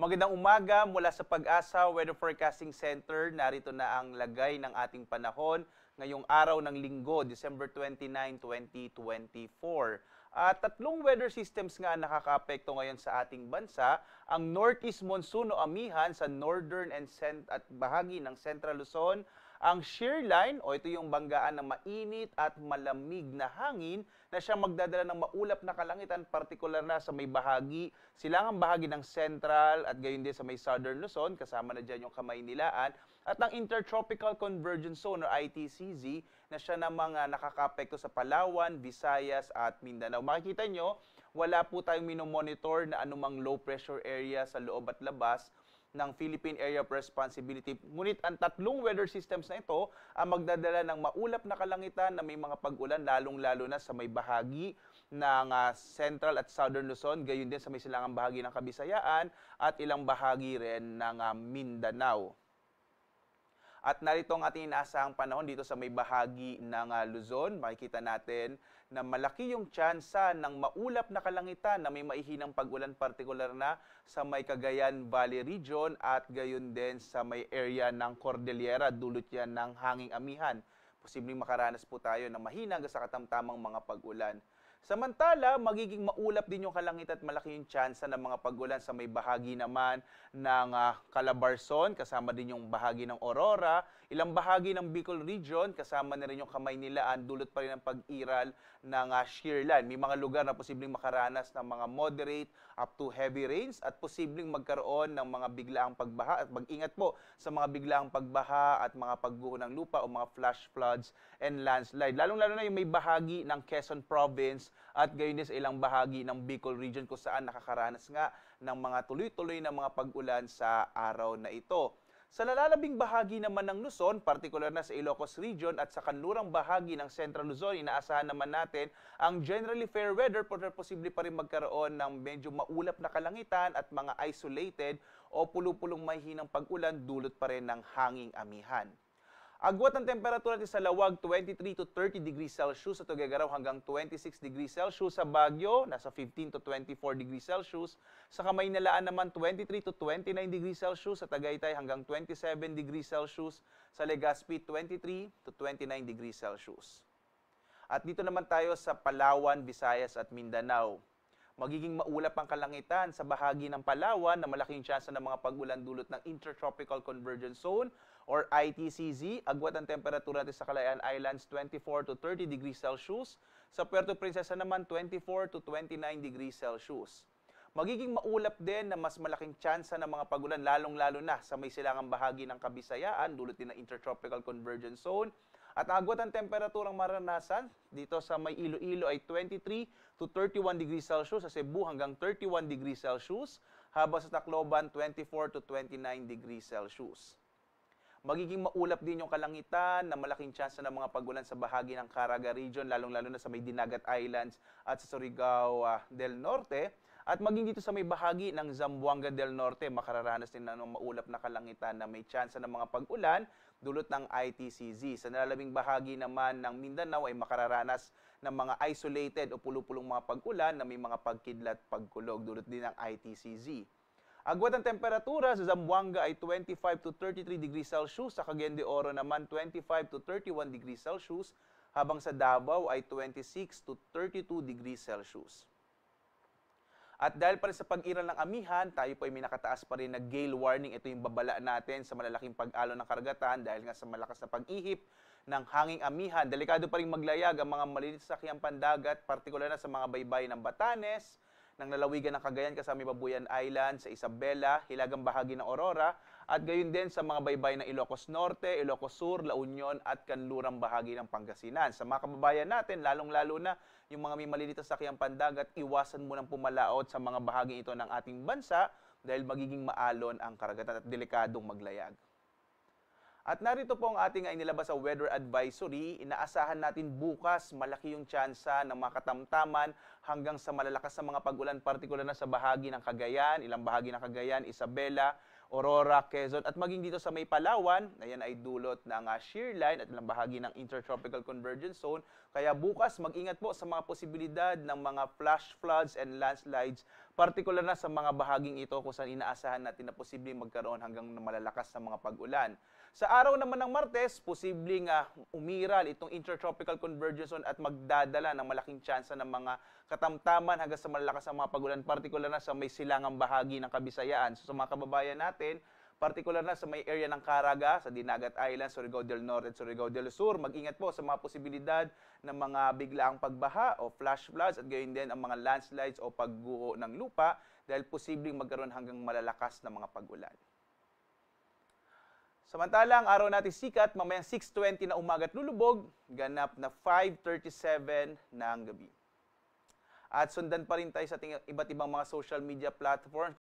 Magandang umaga mula sa Pag-asa Weather Forecasting Center. Narito na ang lagay ng ating panahon ngayong araw ng Linggo, December 29, 2024. At tatlong weather systems nga nakakaapekto ngayon sa ating bansa. Ang Northeast Monsoon o amihan sa northern at bahagi ng Central Luzon, ang shear line o ito yung banggaan ng mainit at malamig na hangin na siyang magdadala ng maulap na kalangitan, partikular na sa may bahagi, silangang bahagi ng Central at gayon din sa may Southern Luzon, kasama na dyan yung Kamaynilaan, at ang Intertropical Convergence Zone o ITCZ na siya namang nakakaapekto sa Palawan, Visayas at Mindanao. Makikita nyo, wala po tayong minomonitor na anumang low pressure area sa loob at labas ng Philippine Area of Responsibility. Ngunit ang tatlong weather systems na ito ang magdadala ng maulap na kalangitan na may mga pag-ulan, lalong-lalo na sa may bahagi ng Central at Southern Luzon, gayon din sa may silangang bahagi ng Kabisayaan at ilang bahagi rin ng Mindanao. At narito ang ating inaasahang panahon dito sa may bahagi ng Luzon. Makikita natin na malaki yung tsansa ng maulap na kalangitan na may maihinang pag-ulan, partikular na sa may Cagayan Valley Region at gayon din sa may area ng Cordillera, dulot yan ng hanging amihan. Posibleng makaranas po tayo ng mahina hanggang sa katamtamang mga pag-ulan. Samantala, magiging maulap din yung kalangitan at malaki yung tsansa ng mga pag-ulan sa may bahagi naman ng Calabarzon, kasama din yung bahagi ng Aurora, ilang bahagi ng Bicol Region, kasama na rin yung Kamaynilaan, dulot pa rin ang pag-iral ng shear line. May mga lugar na posibleng makaranas ng mga moderate up to heavy rains at posibleng magkaroon ng mga biglaang pagbaha, at mag-ingat po sa mga biglaang pagbaha at mga pagguho ng lupa o mga flash floods and landslide. Lalong-lalo na yung may bahagi ng Quezon Province at gayon din sa ilang bahagi ng Bicol Region kung saan nakakaranas nga ng mga tuloy-tuloy na mga pag-ulan sa araw na ito. Sa nalalabing bahagi naman ng Luzon, partikular na sa Ilocos Region at sa kanlurang bahagi ng Central Luzon, inaasahan naman natin ang generally fair weather, pero posible pa rin magkaroon ng medyo maulap na kalangitan at mga isolated o pulupulong mahihinang pag-ulan, dulot pa rin ng hanging amihan. Agwat ng temperatura natin sa Lawag, 23 to 30 degrees Celsius, sa Tuguegarao hanggang 26 degrees Celsius, sa Baguio, nasa 15 to 24 degrees Celsius, sa Kamaynalaan naman 23 to 29 degrees Celsius, sa Tagaytay hanggang 27 degrees Celsius, sa Legazpi 23 to 29 degrees Celsius. At dito naman tayo sa Palawan, Visayas at Mindanao. Magiging maulap ang kalangitan sa bahagi ng Palawan na malaking tsansa ng mga pag-ulan dulot ng Intertropical Convergence Zone or ITCZ. Agwat ang temperatura natin sa Calayan Islands, 24 to 30 degrees Celsius. Sa Puerto Princesa naman, 24 to 29 degrees Celsius. Magiging maulap din na mas malaking tsansa ng mga pag-ulan, lalong-lalo na sa may silangang bahagi ng Kabisayaan, dulot din ng Intertropical Convergence Zone. At ang agwat ng temperaturang maranasan dito sa may Iloilo ay 23 to 31 degrees Celsius, sa Cebu hanggang 31 degrees Celsius, habang sa Tacloban 24 to 29 degrees Celsius. Magiging maulap din yung kalangitan na malaking tsansa ng mga pag-ulan sa bahagi ng Caraga Region, lalong-lalo na sa may Dinagat Islands at sa Surigao del Norte. At maging dito sa may bahagi ng Zamboanga del Norte, makararanas din ng maulap na kalangitan na may tsansa ng mga pag-ulan dulot ng ITCZ. Sa nalalabing bahagi naman ng Mindanao ay makararanas ng mga isolated o pulupulong mga pag-ulan na may mga pagkidlat, pagkulog, dulot din ng ITCZ. Agwat ang temperatura sa Zamboanga ay 25 to 33 degrees Celsius, sa Cagayan de Oro naman 25 to 31 degrees Celsius, habang sa Davao ay 26 to 32 degrees Celsius. At dahil pa rin sa pag-iral ng amihan, tayo po ay may nakataas pa rin na gale warning. Ito yung babala natin sa malalaking pag-alon ng karagatan dahil nga sa malakas na pag-ihip ng hanging amihan. Delikado pa rin maglayag ang mga maliliit sa sakyang pandagat, partikular na sa mga baybay ng Batanes, ng lalawigan ng Cagayan kasama Babuyan Island, sa Isabela, hilagang bahagi ng Aurora, at gayon din sa mga baybay ng Ilocos Norte, Ilocos Sur, La Union at kanlurang bahagi ng Pangasinan. Sa mga kababayan natin, lalong-lalo na yung mga may maliliit na sakyang pandagat, iwasan mo nang pumalaot sa mga bahagi ito ng ating bansa dahil magiging maalon ang karagatan at delikadong maglayag. At narito po ang ating inilabas sa weather advisory. Inaasahan natin bukas malaki yung tsansa ng mga katamtaman hanggang sa malalakas na mga pag-ulan, partikular na sa bahagi ng Cagayan, ilang bahagi ng Cagayan, Isabela, Aurora, Quezon at maging dito sa may Palawan, ayan ay dulot ng shear line at ilang bahagi ng Intertropical Convergence Zone. Kaya bukas mag-ingat po sa mga posibilidad ng mga flash floods and landslides, partikular na sa mga bahaging ito kung saan inaasahan natin na posibleng magkaroon hanggang malalakas na mga pag-ulan. Sa araw naman ng Martes, posibleng umiral itong Intertropical Convergence Zone at magdadala ng malaking tsansa ng mga katamtaman hanggang sa malalakas na mga pag-ulan, partikular na sa may silangang bahagi ng Kabisayaan. So sa mga kababayan natin, partikular na sa may area ng Caraga, sa Dinagat Island, Surigao del Norte at Surigao del Sur, mag-ingat po sa mga posibilidad ng mga biglaang pagbaha o flash floods at gayon din ang mga landslides o pagguho ng lupa dahil posibleng magkaroon hanggang malalakas na mga pag-ulan. Samantalang araw natin sikat, mamayang 6:20 na umaga at lulubog, ganap na 5:37 ng gabi. At sundan pa rin tayo sa iba't ibang mga social media platforms.